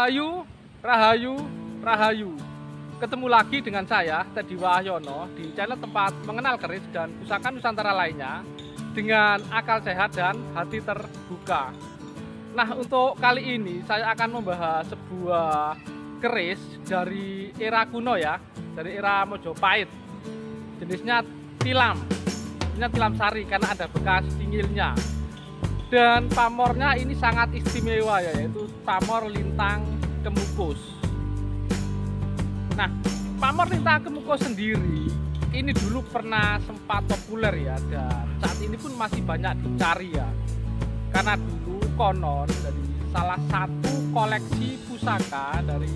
Rahayu, Rahayu, Rahayu. Ketemu lagi dengan saya, Teddy Wahyono, di channel tempat mengenal keris dan pusaka Nusantara lainnya dengan akal sehat dan hati terbuka. Nah, untuk kali ini saya akan membahas sebuah keris dari era kuno ya, dari era Mojopahit. Jenisnya tilam. Ini tilam sari karena ada bekas tingilnya. Dan pamornya ini sangat istimewa ya, yaitu pamor lintang kemukus. Nah, pamor lintang kemukus sendiri ini dulu pernah sempat populer ya, dan saat ini pun masih banyak dicari ya. Karena dulu konon dari salah satu koleksi pusaka dari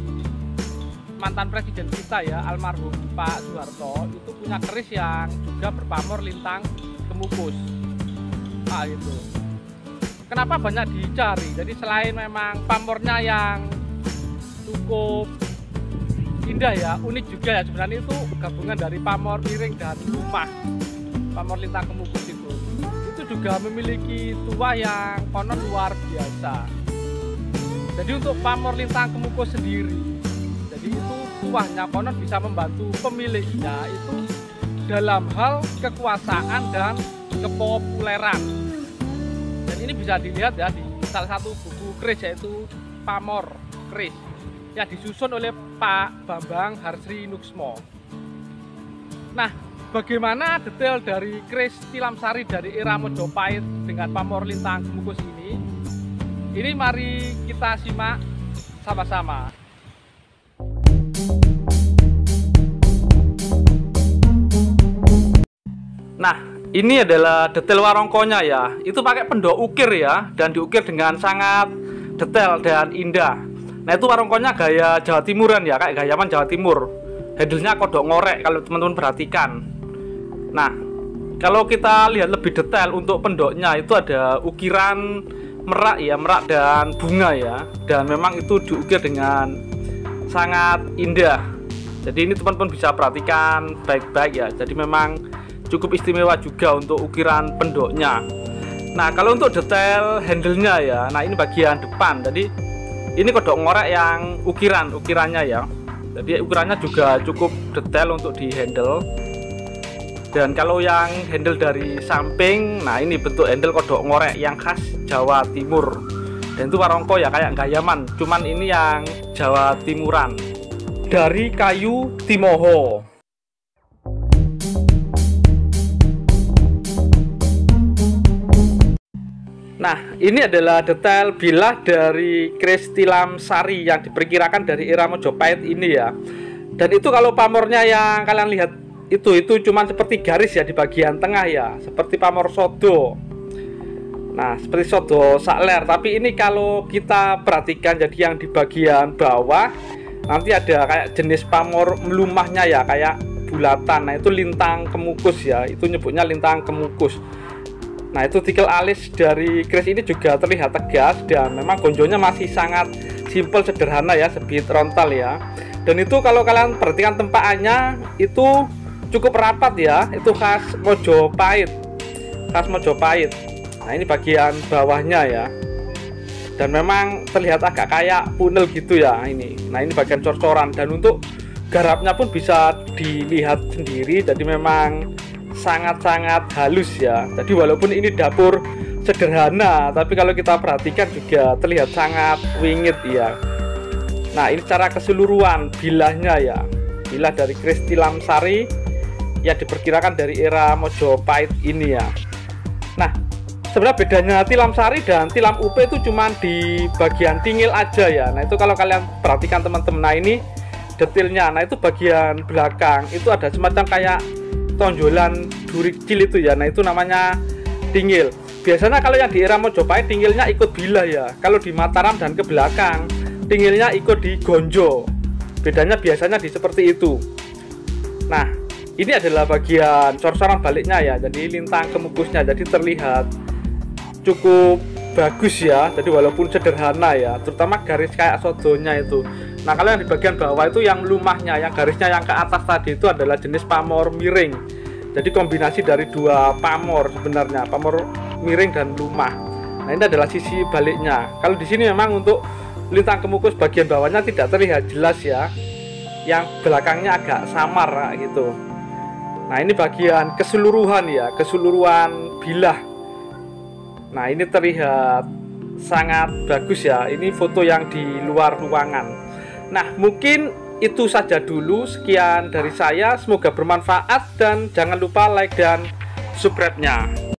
mantan presiden kita ya, almarhum Pak Soeharto, itu punya keris yang juga berpamor lintang kemukus. Nah itu. Kenapa banyak dicari? Jadi selain memang pamornya yang cukup indah ya, unik juga ya, sebenarnya itu gabungan dari pamor miring dan lumah. Pamor lintang kemukus itu juga memiliki tuah yang konon luar biasa. Jadi untuk pamor lintang kemukus sendiri, jadi itu tuahnya konon bisa membantu pemiliknya itu dalam hal kekuasaan dan kepopuleran. Dan ini bisa dilihat ya di salah satu buku keris, yaitu Pamor Keris yang disusun oleh Pak Bambang Harsri Nuksmo. Nah, bagaimana detail dari keris tilam sari dari era Mojopahit dengan pamor lintang kemukus ini? Ini mari kita simak sama-sama. Nah, ini adalah detail warongkonya ya. Itu pakai pendok ukir ya, dan diukir dengan sangat detail dan indah. Nah, itu warongkonya gaya Jawa Timuran ya, kayak gayaman Jawa Timur. Handle-nya kodok ngorek kalau teman-teman perhatikan. Nah, kalau kita lihat lebih detail untuk pendoknya itu ada ukiran merak ya, merak dan bunga ya. Dan memang itu diukir dengan sangat indah. Jadi ini teman-teman bisa perhatikan baik-baik ya. Jadi memang cukup istimewa juga untuk ukiran pendoknya. Nah, kalau untuk detail handle-nya ya, nah ini bagian depan. Jadi ini kodok ngorek yang ukirannya ya. Jadi ukurannya juga cukup detail untuk di handle. Dan kalau yang handle dari samping, nah ini bentuk handle kodok ngorek yang khas Jawa Timur. Dan itu warongko ya kayak gayaman, cuman ini yang Jawa Timuran dari kayu Timoho. Nah, ini adalah detail bilah dari keris tilam sari yang diperkirakan dari era Mojopahit ini ya. Dan itu kalau pamornya yang kalian lihat itu cuma seperti garis ya di bagian tengah ya, seperti pamor sodo. Nah, seperti sodo sakler, tapi ini kalau kita perhatikan jadi yang di bagian bawah nanti ada kayak jenis pamor melumahnya ya, kayak bulatan. Nah, itu lintang kemukus ya, itu nyebutnya lintang kemukus. Nah, itu tikel alis dari keris ini juga terlihat tegas dan memang gonjonya masih sangat simpel sederhana ya, sebit rontal ya. Dan itu kalau kalian perhatikan tempaannya itu cukup rapat ya, itu khas Mojopahit. Khas Mojopahit. Nah, ini bagian bawahnya ya. Dan memang terlihat agak kayak punel gitu ya ini. Nah, ini bagian cor-coran dan untuk garapnya pun bisa dilihat sendiri. Jadi memang sangat-sangat halus ya. Jadi walaupun ini dapur sederhana, tapi kalau kita perhatikan juga terlihat sangat wingit ya. Nah, ini secara keseluruhan bilahnya ya, bilah dari keris tilam sari yang diperkirakan dari era Mojopahit ini ya. Nah, sebenarnya bedanya tilam sari dan tilam UP itu cuma di bagian tingil aja ya. Nah, itu kalau kalian perhatikan teman-teman, nah ini detailnya. Nah, itu bagian belakang itu ada semacam kayak tonjolan duri kecil itu ya. Nah, itu namanya tingil. Biasanya kalau yang di era Mojopahit tingilnya ikut bilah ya. Kalau di Mataram dan ke belakang tingilnya ikut di gonjo. Bedanya biasanya di seperti itu. Nah, ini adalah bagian cor-coran baliknya ya. Jadi lintang kemukusnya jadi terlihat cukup bagus ya. Jadi walaupun sederhana ya, terutama garis kayak sodonya itu. Nah, kalau yang di bagian bawah itu yang lumahnya, yang garisnya yang ke atas tadi itu adalah jenis pamor miring. Jadi kombinasi dari dua pamor sebenarnya, pamor miring dan lumah. Nah, ini adalah sisi baliknya. Kalau di sini memang untuk lintang kemukus bagian bawahnya tidak terlihat jelas ya, yang belakangnya agak samar gitu. Nah ini bagian keseluruhan ya, keseluruhan bilah. Nah ini terlihat sangat bagus ya, ini foto yang di luar ruangan. Nah mungkin itu saja dulu, sekian dari saya, semoga bermanfaat dan jangan lupa like dan subscribe-nya.